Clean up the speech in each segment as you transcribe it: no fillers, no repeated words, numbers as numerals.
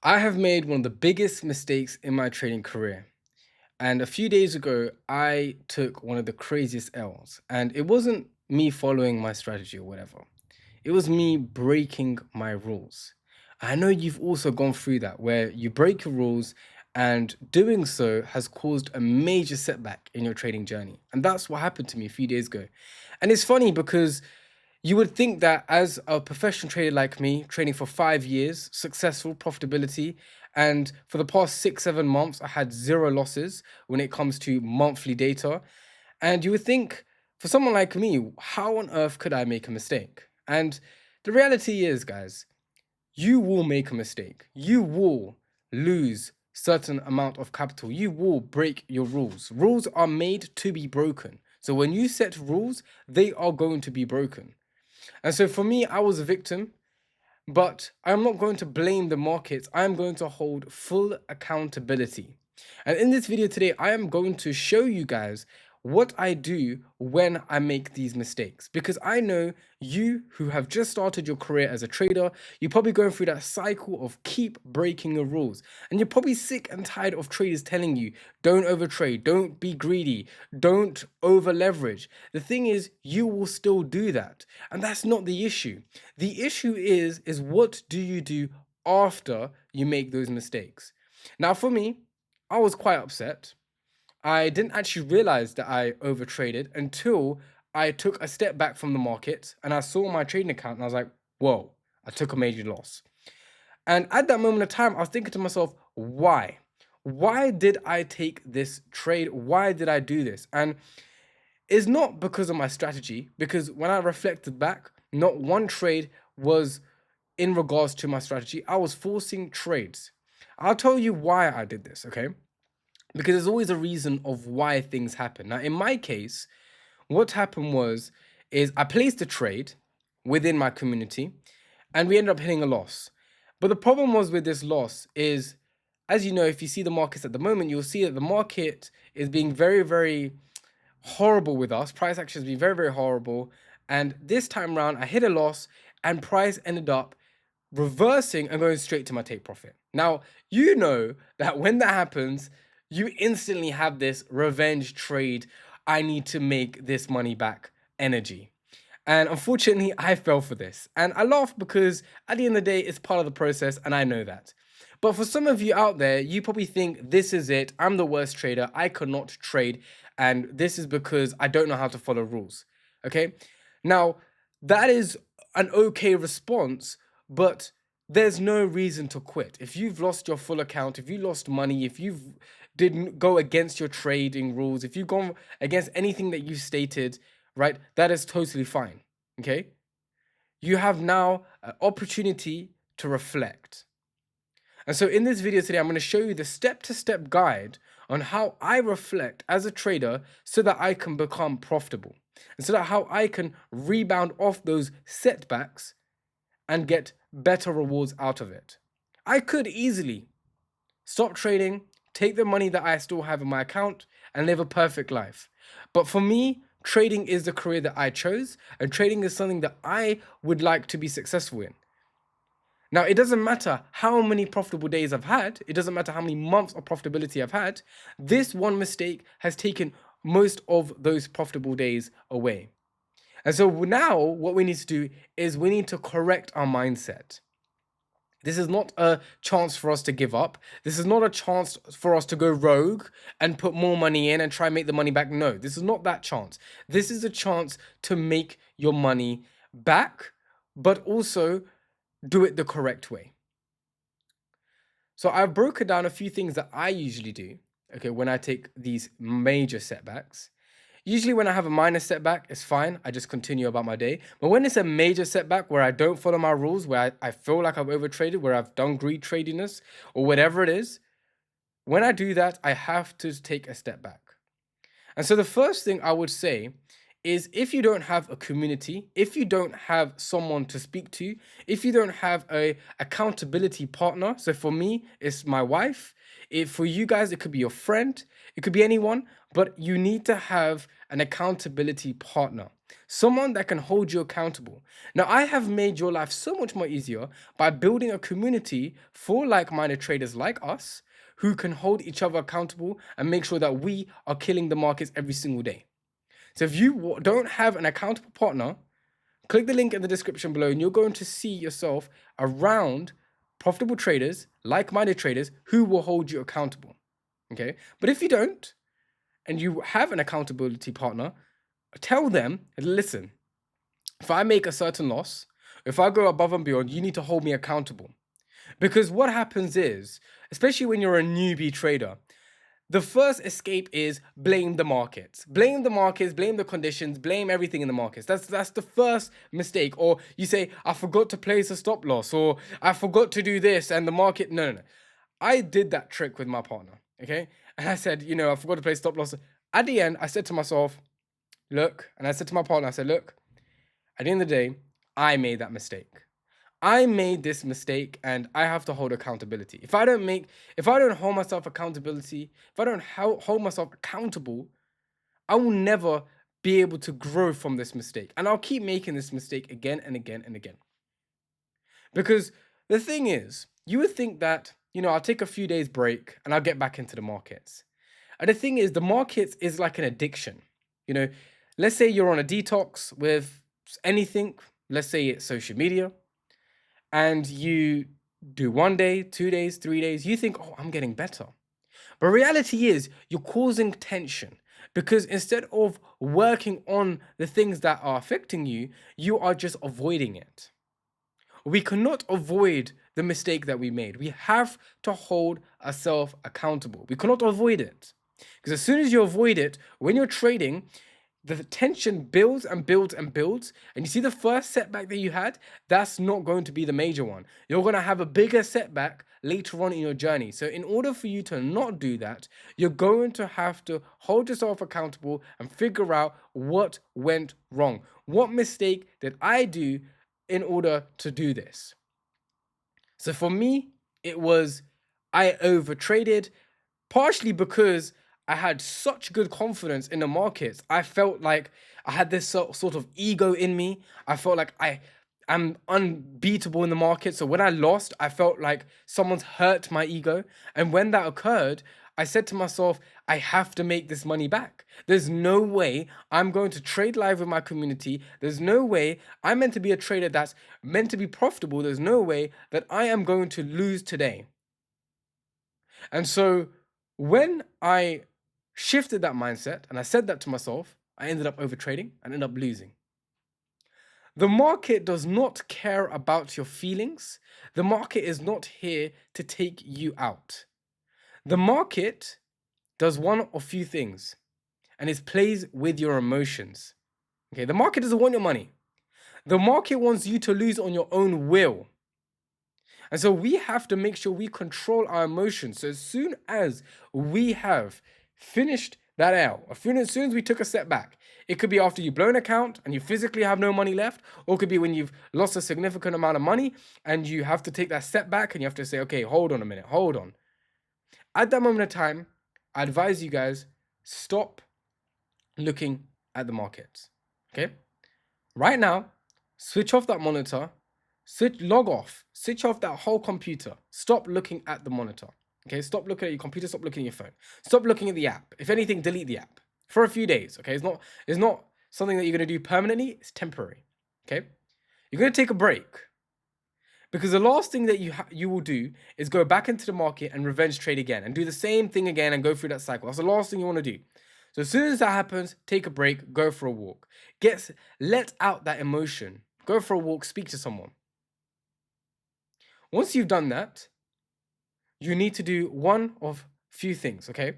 I have made one of the biggest mistakes in my trading career. And a few days ago, I took one of the craziest L's. And it wasn't me following my strategy or whatever, it was me breaking my rules. I know you've also gone through that where you break your rules, and doing so has caused a major setback in your trading journey. And that's what happened to me a few days ago. And it's funny because you would think that as a professional trader like me, training for 5 years, successful profitability, and for the past 6, 7 months, I had zero losses when it comes to monthly data. And you would think, for someone like me, how on earth could I make a mistake? And the reality is, guys, you will make a mistake. You will lose certain amount of capital. You will break your rules. Rules are made to be broken. So when you set rules, they are going to be broken. And so for me, I was a victim, but I'm not going to blame the markets. I'm going to hold full accountability. And in this video today, I am going to show you guys what I do when I make these mistakes. Because I know you who have just started your career as a trader, you're probably going through that cycle of keep breaking your rules. And you're probably sick and tired of traders telling you, don't overtrade, don't be greedy, don't over leverage. The thing is, you will still do that. And that's not the issue. The issue is what do you do after you make those mistakes? Now, for me, I was quite upset. I didn't actually realize that I overtraded until I took a step back from the market and I saw my trading account and I was like, whoa, I took a major loss. And at that moment of time, I was thinking to myself, why? Why did I take this trade? Why did I do this? And it's not because of my strategy, because when I reflected back, not one trade was in regards to my strategy. I was forcing trades. I'll tell you why I did this, okay? Because there's always a reason of why things happen. Now, in my case, what happened was is I placed a trade within my community and we ended up hitting a loss. But the problem was with this loss is, as you know, if you see the markets at the moment, you'll see that the market is being very, very horrible with us. Price action has been very, very horrible. And this time around, I hit a loss and price ended up reversing and going straight to my take profit. Now, you know that when that happens, you instantly have this revenge trade. I need to make this money back energy. And unfortunately, I fell for this. And I laugh because at the end of the day, it's part of the process, and I know that. But for some of you out there, you probably think this is it. I'm the worst trader. I cannot trade. And this is because I don't know how to follow rules. Okay. Now, that is an okay response, but there's no reason to quit. If you've lost your full account, if you lost money, if you didn't go against your trading rules, if you've gone against anything that you stated, right, that is totally fine. Okay. You have now an opportunity to reflect. And so in this video today, I'm going to show you the step-to-step guide on how I reflect as a trader so that I can become profitable and so that how I can rebound off those setbacks and get better rewards out of it. I could easily stop trading, take the money that I still have in my account and live a perfect life. But for me, trading is the career that I chose, and trading is something that I would like to be successful in. Now, it doesn't matter how many profitable days I've had. It doesn't matter how many months of profitability I've had. This one mistake has taken most of those profitable days away. And so now what we need to do is we need to correct our mindset. This is not a chance for us to give up. This is not a chance for us to go rogue and put more money in and try and make the money back. No, this is not that chance. This is a chance to make your money back, but also do it the correct way. So I've broken down a few things that I usually do, okay, when I take these major setbacks. Usually when I have a minor setback, it's fine. I just continue about my day. But when it's a major setback where I don't follow my rules, where I feel like I've overtraded, where I've done greed tradiness or whatever it is, when I do that, I have to take a step back. And so the first thing I would say is if you don't have a community, if you don't have someone to speak to, if you don't have a accountability partner, so for me, it's my wife. If for you guys, it could be your friend, it could be anyone, but you need to have an accountability partner. someone that can hold you accountable. Now, I have made your life so much more easier by building a community for like minded traders like us who can hold each other accountable and make sure that we are killing the markets every single day. So, if you don't have an accountable partner, click the link in the description below and you're going to see yourself around profitable traders, like minded traders who will hold you accountable. Okay. But if you don't, and you have an accountability partner, tell them, listen, if I make a certain loss, if I go above and beyond, you need to hold me accountable. Because what happens is, especially when you're a newbie trader, the first escape is blame the markets. Blame the markets, blame the conditions, blame everything in the markets. That's the first mistake. Or you say, I forgot to place a stop loss, or I forgot to do this, and the market. No. I did that trick with my partner, okay? And I said, I forgot to place stop loss. At the end, I said to myself, look, and I said to my partner, I said, look, at the end of the day, I made that mistake. I made this mistake and I have to hold accountability. If I don't hold myself accountability, if I don't hold myself accountable, I will never be able to grow from this mistake. And I'll keep making this mistake again and again and again. Because the thing is, you would think that, I'll take a few days break and I'll get back into the markets. And the thing is, the markets is like an addiction. Let's say you're on a detox with anything, let's say it's social media, and you do 1 day, 2 days, 3 days, you think, oh, I'm getting better. But reality is you're causing tension because instead of working on the things that are affecting you, you are just avoiding it. We cannot avoid the mistake that we made. We have to hold ourselves accountable. We cannot avoid it. Because as soon as you avoid it, when you're trading, the tension builds and builds and builds. And you see the first setback that you had, that's not going to be the major one. You're going to have a bigger setback later on in your journey. So in order for you to not do that, you're going to have to hold yourself accountable and figure out what went wrong. What mistake did I do in order to do this? So for me, it was I overtraded, partially because I had such good confidence in the markets. I felt like I had this sort of ego in me. I felt like I'm unbeatable in the market. So when I lost, I felt like someone's hurt my ego. And when that occurred, I said to myself, I have to make this money back. There's no way I'm going to trade live with my community. There's no way I'm meant to be a trader that's meant to be profitable. There's no way that I am going to lose today. And so when I shifted that mindset and I said that to myself, I ended up overtrading and ended up losing. The market does not care about your feelings. The market is not here to take you out. The market does one of few things, and it plays with your emotions. Okay, the market doesn't want your money. The market wants you to lose on your own will. And so we have to make sure we control our emotions. So as soon as we have finished that L, as soon as we took a step back, it could be after you've blown an account and you physically have no money left, or it could be when you've lost a significant amount of money and you have to take that step back and you have to say, okay, hold on a minute, hold on. At that moment of time, I advise you guys, stop looking at the markets, okay? Right now, switch off that monitor, log off, switch off that whole computer. Stop looking at the monitor. Okay, stop looking at your computer, stop looking at your phone. Stop looking at the app. If anything, delete the app for a few days. Okay, it's not something that you're gonna do permanently, it's temporary. Okay? You're gonna take a break. Because the last thing that you will do is go back into the market and revenge trade again and do the same thing again and go through that cycle. That's the last thing you want to do. So as soon as that happens, take a break, go for a walk. Let out that emotion. Go for a walk, speak to someone. Once you've done that, you need to do one of few things, okay?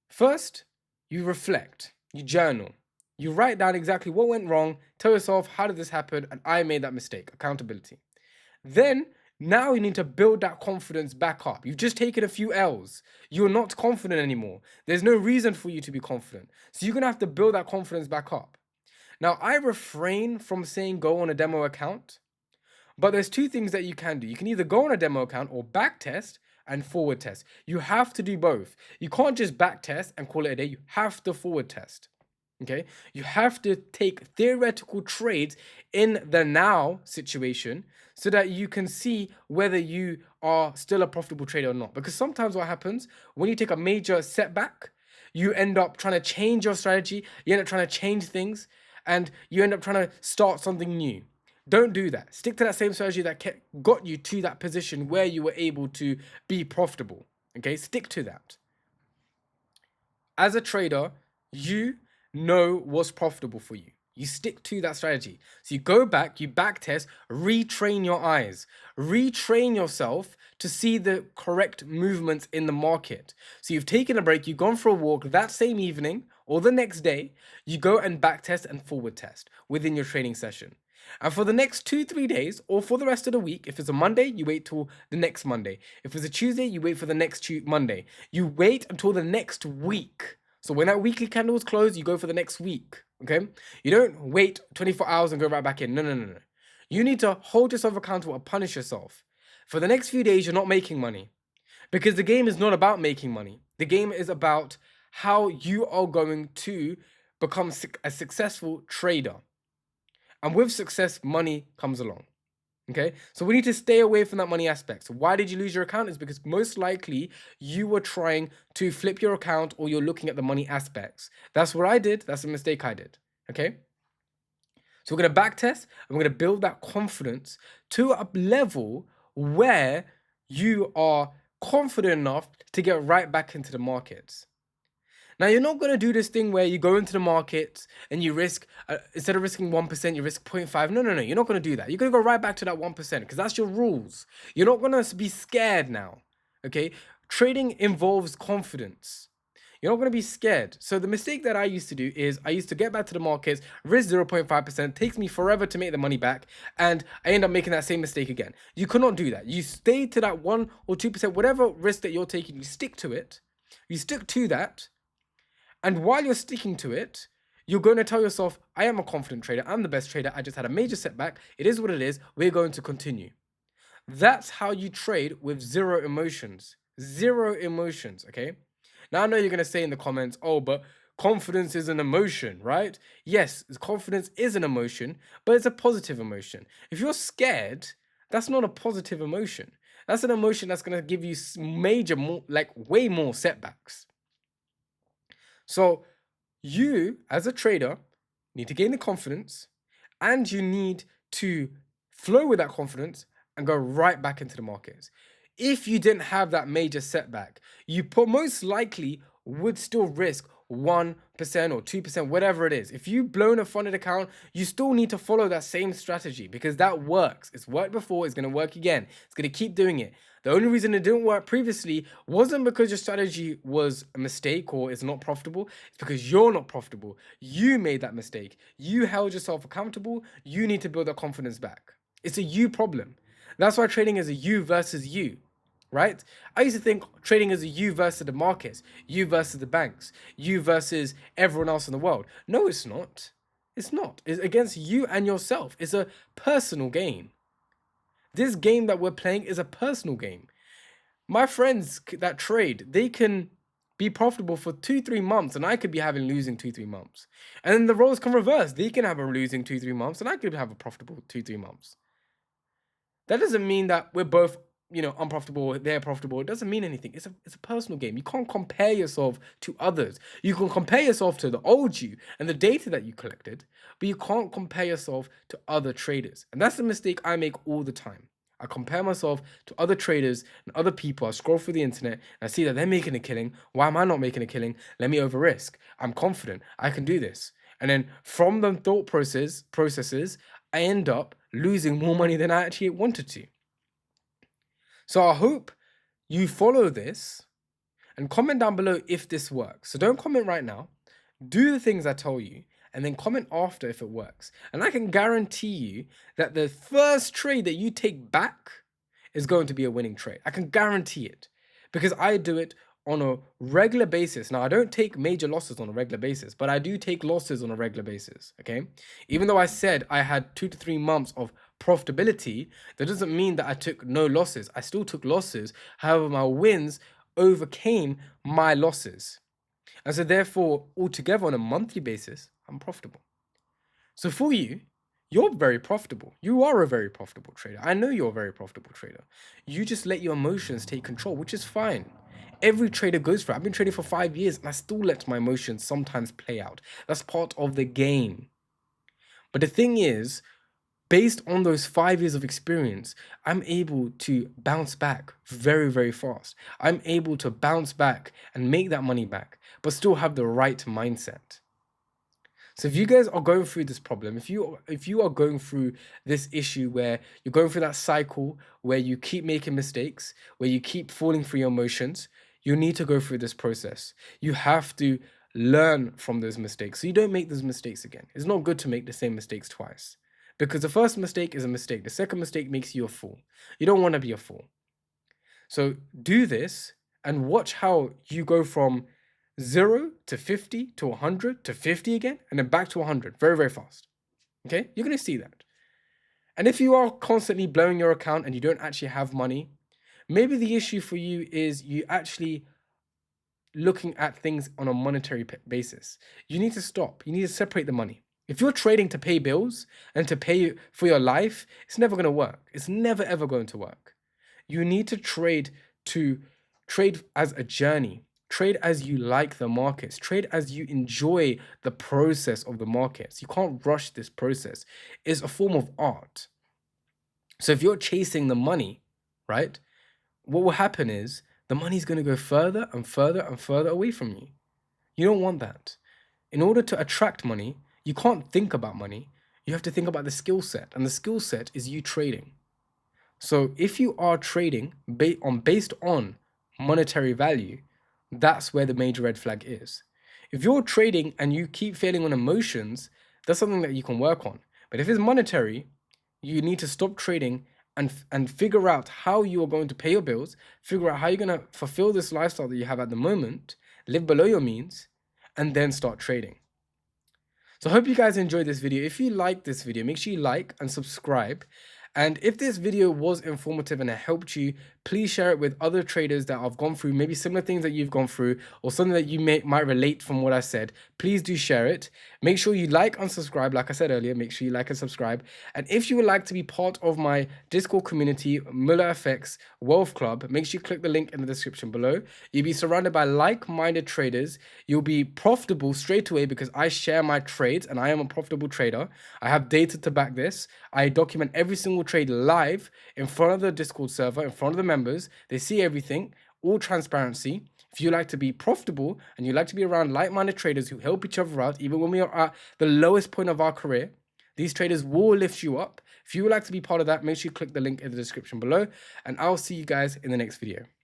First, you reflect, you journal, you write down exactly what went wrong, tell yourself, how did this happen? And I made that mistake, accountability. Then, now you need to build that confidence back up. You've just taken a few L's. You're not confident anymore. There's no reason for you to be confident. So you're gonna have to build that confidence back up. Now, I refrain from saying go on a demo account, but there's two things that you can do. You can either go on a demo account or back test and forward test. You have to do both. You can't just back test and call it a day. You have to forward test. Okay, you have to take theoretical trades in the now situation so that you can see whether you are still a profitable trader or not. Because sometimes what happens when you take a major setback, you end up trying to change your strategy, you end up trying to change things, and you end up trying to start something new. Don't do that. Stick to that same strategy that got you to that position where you were able to be profitable. Okay, stick to that. As a trader, you know what's profitable for you. You stick to that strategy. So you go back, you back test, retrain your eyes, retrain yourself to see the correct movements in the market. So you've taken a break, you've gone for a walk that same evening or the next day, you go and back test and forward test within your training session. And for the next 2-3 days, or for the rest of the week, if it's a Monday, you wait till the next Monday. If it's a Tuesday, you wait for the next Monday. You wait until the next week. So when that weekly candle is closed, you go for the next week. Okay? You don't wait 24 hours and go right back in. No, no, no, no. You need to hold yourself accountable and punish yourself. For the next few days, you're not making money. Because the game is not about making money. The game is about how you are going to become a successful trader. And with success, money comes along. Okay, so we need to stay away from that money aspect. So why did you lose your account? Is because most likely you were trying to flip your account or you're looking at the money aspects. That's what I did. That's a mistake I did. Okay, so we're going to back test and we're going to build that confidence to a level where you are confident enough to get right back into the markets. Now, you're not going to do this thing where you go into the market and you risk, instead of risking 1%, you risk 0.5. No, no, no. You're not going to do that. You're going to go right back to that 1% because that's your rules. You're not going to be scared now. Okay? Trading involves confidence. You're not going to be scared. So the mistake that I used to do is I used to get back to the markets, risk 0.5%, takes me forever to make the money back, and I end up making that same mistake again. You cannot do that. You stay to that 1 or 2%, whatever risk that you're taking, you stick to it. You stick to that. And while you're sticking to it, you're going to tell yourself, I am a confident trader. I'm the best trader. I just had a major setback. It is what it is. We're going to continue. That's how you trade with zero emotions. Zero emotions, okay? Now, I know you're going to say in the comments, oh, but confidence is an emotion, right? Yes, confidence is an emotion, but it's a positive emotion. If you're scared, that's not a positive emotion. That's an emotion that's going to give you major, like way more setbacks. So you, as a trader, need to gain the confidence and you need to flow with that confidence and go right back into the markets. If you didn't have that major setback, you most likely would still risk 1% or 2%, whatever it is. If you've blown a funded account, you still need to follow that same strategy because that works. It's worked before, it's going to work again. It's going to keep doing it. The only reason it didn't work previously wasn't because your strategy was a mistake or it's not profitable. It's because you're not profitable. You made that mistake. You held yourself accountable. You need to build that confidence back. It's a you problem. That's why trading is a you versus you, right? I used to think trading is a you versus the markets, you versus the banks, you versus everyone else in the world. No, it's not. It's not. It's against you and yourself. It's a personal game. This game that we're playing is a personal game. My friends that trade, they can be profitable for 2-3 months and I could be having losing 2-3 months. And then the roles can reverse. They can have a losing 2-3 months and I could have a profitable 2-3 months. That doesn't mean that we're both, unprofitable, they're profitable. It doesn't mean anything. It's a personal game. You can't compare yourself to others. You can compare yourself to the old you and the data that you collected, but you can't compare yourself to other traders. And that's the mistake I make all the time. I compare myself to other traders and other people. I scroll through the internet and I see that they're making a killing. Why am I not making a killing? Let me over risk. I'm confident. I can do this. And then from the thought processes, I end up losing more money than I actually wanted to. So I hope you follow this and comment down below if this works. So don't comment right now. Do the things I tell you and then comment after if it works. And I can guarantee you that the first trade that you take back is going to be a winning trade. I can guarantee it because I do it on a regular basis. Now, I don't take major losses on a regular basis, but I do take losses on a regular basis, okay? Even though I said I had 2 to 3 months of profitability, that doesn't mean that I took no losses. I still took losses. However, my wins overcame my losses. And so therefore, altogether on a monthly basis, I'm profitable. So for you, you're very profitable. You are a very profitable trader. I know you're a very profitable trader. You just let your emotions take control, which is fine. Every trader goes for it. I've been trading for 5 years and I still let my emotions sometimes play out. That's part of the game. But the thing is, based on those 5 years of experience, I'm able to bounce back very, very fast. I'm able to bounce back and make that money back, but still have the right mindset. So if you guys are going through this problem, if you are going through this issue where you're going through that cycle where you keep making mistakes, where you keep falling for your emotions, you need to go through this process. You have to learn from those mistakes so you don't make those mistakes again. It's not good to make the same mistakes twice because the first mistake is a mistake. The second mistake makes you a fool. You don't want to be a fool. So do this and watch how you go from 0 to 50 to 100 to 50 again, and then back to 100 very, very fast. Okay? You're going to see that. And if you are constantly blowing your account and you don't actually have money, maybe the issue for you is you actually looking at things on a monetary basis. You need to stop. You need to separate the money. If you're trading to pay bills and to pay for your life, it's never going to work. It's never, ever going to work. You need to trade as a journey. Trade as you like the markets. Trade as you enjoy the process of the markets. You can't rush this process. It's a form of art. So if you're chasing the money, right, what will happen is the money's going to go further and further and further away from you. You don't want that. In order to attract money, you can't think about money. You have to think about the skill set. And the skill set is you trading. So if you are trading based on monetary value, that's where the major red flag is. If you're trading and you keep failing on emotions, that's something that you can work on. But if it's monetary, you need to stop trading and figure out how you are going to pay your bills, figure out how you're going to fulfill this lifestyle that you have at the moment, live below your means, and then start trading. So I hope you guys enjoyed this video. If you like this video, make sure you like and subscribe. And if this video was informative and it helped you, please share it with other traders that have gone through maybe similar things that you've gone through or something that you might relate from what I said. Please do share it. Make sure you like and subscribe. Like I said earlier, make sure you like and subscribe. And if you would like to be part of my Discord community, Muller FX Wealth Club, make sure you click the link in the description below. You'll be surrounded by like-minded traders. You'll be profitable straight away because I share my trades and I am a profitable trader. I have data to back this. I document every single trade live in front of the Discord server, in front of the members. They see everything, all transparency. If you like to be profitable and you like to be around like-minded traders who help each other out, even when we are at the lowest point of our career, these traders will lift you up. If you would like to be part of that, make sure you click the link in the description below, and I'll see you guys in the next video.